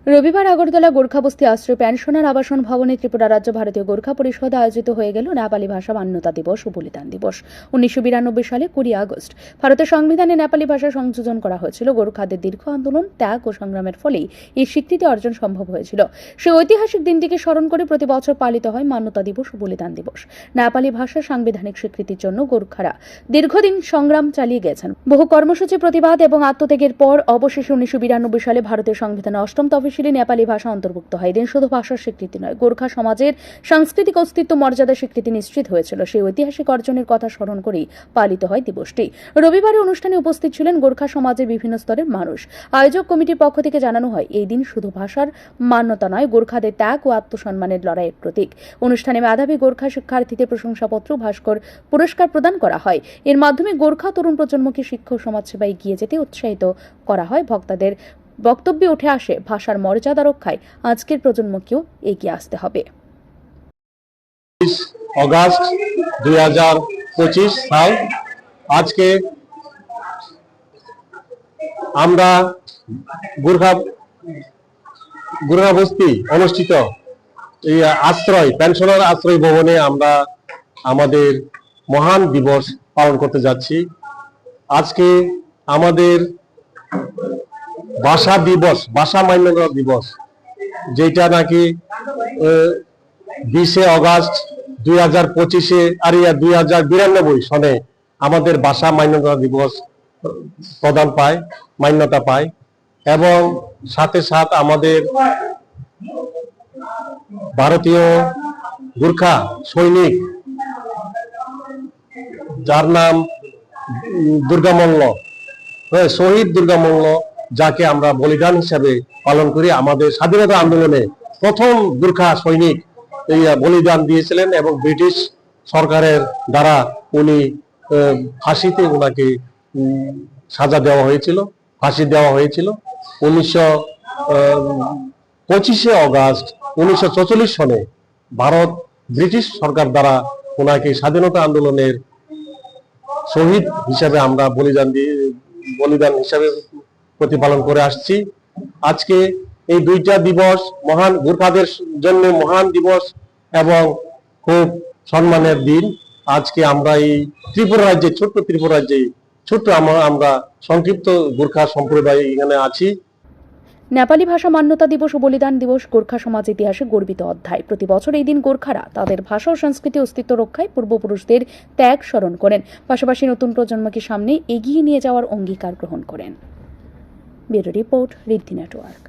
রবিবার আগরতলা গোর্খাবস্তি আশ্রয় পেনশনার আবাসন ভবনে ত্রিপুরা রাজ্য ভারতীয় গোর্খা পরিষদ আয়োজিত হয়ে গেল নেপালি ভাষা মান্যতা দিবস ও বলিদান দিবস। 1992 সালে 20 আগস্ট ভারতের সংবিধানে নেপালি ভাষা সংযোজন করা হয়েছিল। গোর্খাদের দীর্ঘ আন্দোলন, ত্যাগ ও সংগ্রামের ফলেই এই স্বীকৃতি অর্জন সম্ভব হয়েছিল। সেই ঐতিহাসিক দিনটিকে স্মরণ করে প্রতি বছর পালিত হয় মান্যতা দিবস ও বলিদান দিবস। নেপালি ভাষার সাংবিধানিক স্বীকৃতির জন্য গোর্খারা দীর্ঘদিন সংগ্রাম চালিয়ে গেছেন। বহু কর্মসূচি, প্রতিবাদ এবং আত্মত্যাগের পর অবশেষে 1992 সালে ভারতের সংবিধানে 8ম তফসিলে নেপালি ভাষা অন্তর্ভুক্ত হয়। এদিন শুধু ভাষার স্বীকৃতি নয়, গোর্খা সমাজের সাংস্কৃতিক অস্তিত্ব মর্যাদা স্বীকৃতি নিশ্চিত হয়েছিল। সেই ঐতিহাসিক অর্জনের কথা স্মরণ করেই পালিত হয় দিবসটি। রবিবারে অনুষ্ঠানে উপস্থিত ছিলেন গোর্খা সমাজের বিভিন্ন স্তরের মানুষ। আয়োজক কমিটির পক্ষ থেকে জানানো হয়, এই দিন শুধু ভাষার মান্যতা নয়, গোর্খাদের ত্যাগ ও আত্মসম্মানের লড়াইয়ের প্রতীক। অনুষ্ঠানে মেধাবী গোর্খা শিক্ষার্থীদের প্রশংসাপত্র, ভাস্কর পুরস্কার প্রদান করা হয়। এর মাধ্যমে গোর্খা তরুণ প্রজন্মকে শিক্ষা ও সমাজসেবায় এগিয়ে যেতে উৎসাহিত করা হয়। বক্তাদের বক্তব্যে উঠে আসে, ভাষার মর্যাদা রক্ষায় আজকের প্রজন্মকেও এগিয়ে আসতে হবে। আগস্ট 2025 সাল আজকে আমরা গোর্খাবস্তি অনুষ্ঠিত এই পেনশনার আশ্রয় ভবনে আমরা আমাদের মহান দিবস পালন করতে যাচ্ছি। আজকে আমাদের ভাষা দিবস, ভাষা মান্যতা দিবস, যেটা নাকি 20 আগস্ট 2025 আর 2092 সনে আমাদের ভাষা মান্যতা দিবস মান্যতা পায় এবং সাথে সাথে আমাদের ভারতীয় গোর্খা সৈনিক, যার নাম দুর্গামল্ল, শহীদ দুর্গামল্ল, যাকে আমরা বলিদান হিসাবে পালন করি। আমাদের স্বাধীনতা আন্দোলনে প্রথম গোর্খা সৈনিক এই বলিদান দিয়েছিলেন এবং ব্রিটিশ সরকারের দ্বারা উনি ফাঁসিতে ওনাকে সাজা দেওয়া হয়েছিল, ফাঁসি দেওয়া হয়েছিল 25 আগস্ট 1944 সনে ভারত ব্রিটিশ সরকার দ্বারা ওনাকে স্বাধীনতা আন্দোলনের শহীদ হিসাবে আমরা বলিদান হিসাবে প্রতিপালন করে আসছি। আজকে এই দুইটা দিবস মহান গোর্খাদের জন্য মহান দিবস এবং খুব সম্মানের দিন। আজকে আমরা এই ত্রিপুরা রাজ্যে, ছোট্ট ত্রিপুরা রাজ্যে আমরা সংক্ষিপ্ত গোর্খা সম্প্রদায় এখানে আছি। নেপালি ভাষা মান্যতা দিবস ও বলিদান দিবস গোর্খা সমাজ ইতিহাসে গর্বিত অধ্যায়। প্রতি বছর এই দিন গোর্খারা তাদের ভাষা ও সংস্কৃতি অস্তিত্ব রক্ষায় পূর্বপুরুষদের ত্যাগ স্মরণ করেন, পাশাপাশি নতুন প্রজন্মকে সামনে এগিয়ে নিয়ে যাওয়ার অঙ্গীকার গ্রহণ করেন। ব্যুরো রিপোর্ট, ঋদ্ধি নেটওয়ার্ক।